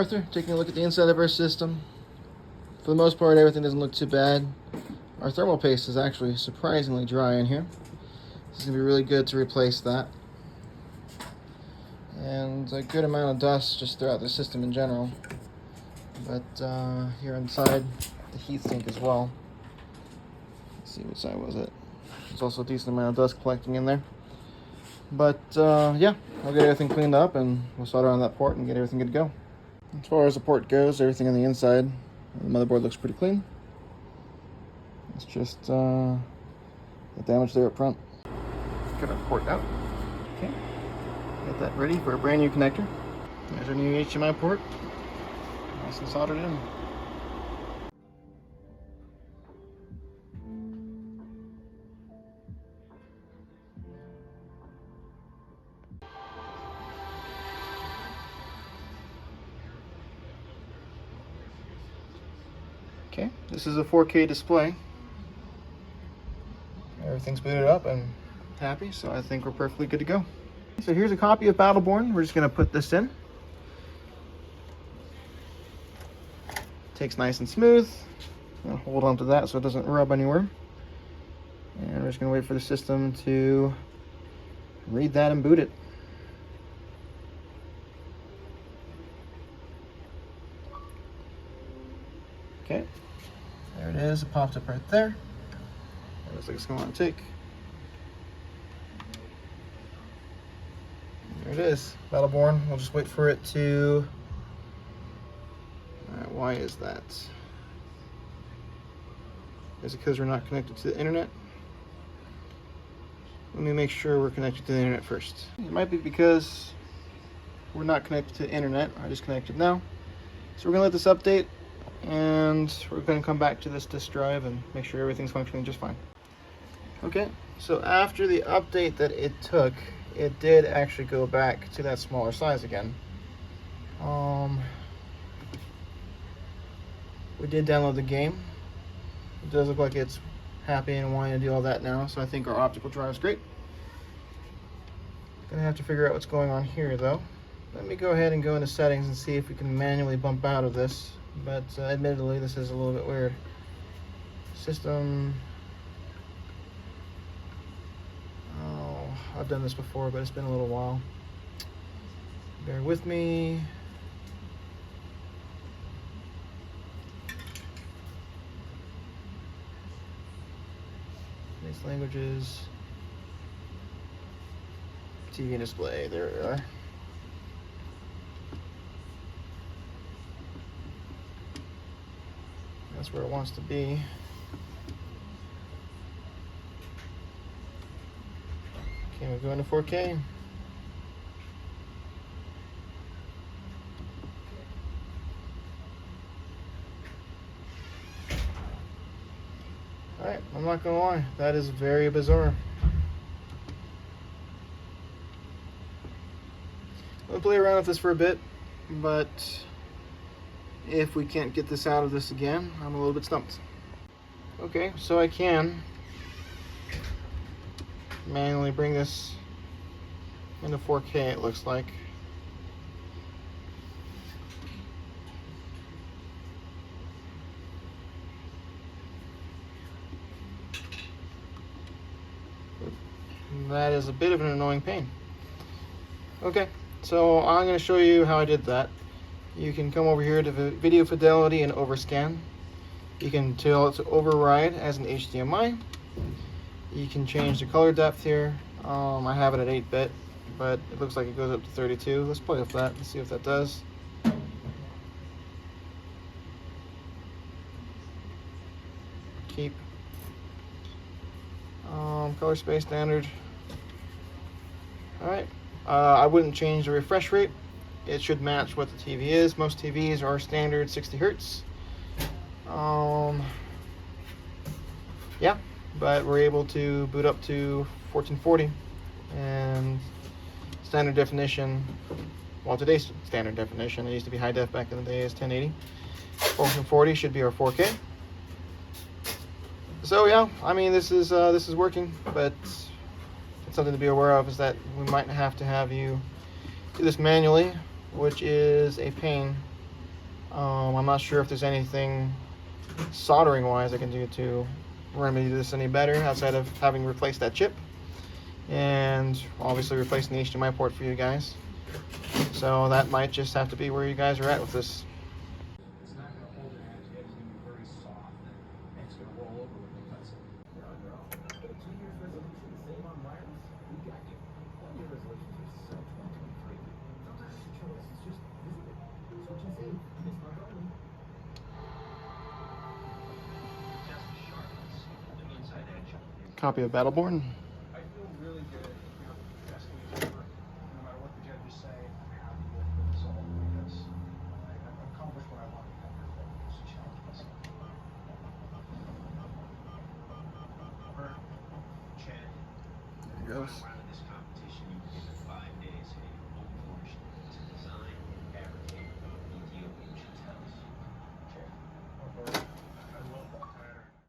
Arthur, taking a look at the inside of our system. For the most part, everything doesn't look too bad. Our thermal paste is actually surprisingly dry in here. This is going to be really good to replace that. And a good amount of dust just throughout the system in general. But here inside, the heatsink as well. Let's see, what side was it? There's also a decent amount of dust collecting in there. But yeah, we'll get everything cleaned up and we'll solder on that port and get everything good to go. As far as the port goes, everything on the inside, the motherboard looks pretty clean. It's just the damage there up front. Get our port out. Okay, get that ready for a brand new connector. There's our new HDMI port. Nice and soldered in. Okay, this is a 4K display. Everything's booted up and happy, so I think we're perfectly good to go. So here's a copy of Battleborn. We're just gonna put this in. Takes nice and smooth. I'm gonna hold on to that so it doesn't rub anywhere. And we're just gonna wait for the system to read that and boot it. Okay, there it is. It popped up right there. It looks like it's going to take. There it is, Battleborn. We'll just wait for it to. All right, why is that? Is it because we're not connected to the internet? Let me make sure we're connected to the internet first. It might be because we're not connected to the internet. I just connected now. So we're gonna let this update and we're gonna come back to this disk drive and make sure everything's functioning just fine. Okay, so after the update that it took, it did actually go back to that smaller size again. We did download the game. It does look like it's happy and wanting to do all that now, so I think our optical drive is great. Gonna have to figure out what's going on here though. Let me go ahead and go into settings and see if we can manually bump out of this, but admittedly this is a little bit weird. System. Oh, I've done this before, but it's been a little while. Bear with me. These languages. TV and display, there we are. That's where it wants to be. Okay, we're going to 4K. Alright, I'm not gonna lie, that is very bizarre. We'll play around with this for a bit, but if we can't get this out of this again, I'm a little bit stumped. Okay, so I can manually bring this into 4K, it looks like. That is a bit of an annoying pain. Okay, so I'm going to show you how I did that. You can come over here to video fidelity and overscan. You can tell it to override as an HDMI. You can change the color depth here. I have it at 8-bit, but it looks like it goes up to 32. Let's play with that and see if that does. Keep. Color space standard. Alright, I wouldn't change the refresh rate. It should match what the TV is. Most TVs are standard 60 Hertz. Yeah, but we're able to boot up to 1440 and standard definition. Well, today's standard definition. It used to be high def back in the day, is 1080. 1440 should be our 4K. So yeah, I mean this is working, but something to be aware of is that we might have to have you do this manually, which is a pain I'm not sure if there's anything soldering wise I can do to remedy this any better outside of having replaced that chip and obviously replacing the HDMI port for you guys. So that might just have to be where you guys are at with this. It's not going to hold an edge. The edge is going to be very soft, and it's going to roll over when it cuts it. You're on your own. But a 2 years resolution, same on wireless? We got you. 1 year resolutions are so 2023. Sometimes your choice is just visit it. Switch and save. This month only. Test the sharpness of the inside edge. Copy of Battleborn. I feel really good. Testing is over. No matter what the judges say, I'm happy with the result because I've accomplished what I wanted to accomplish. Just challenge myself. Chad. There it goes.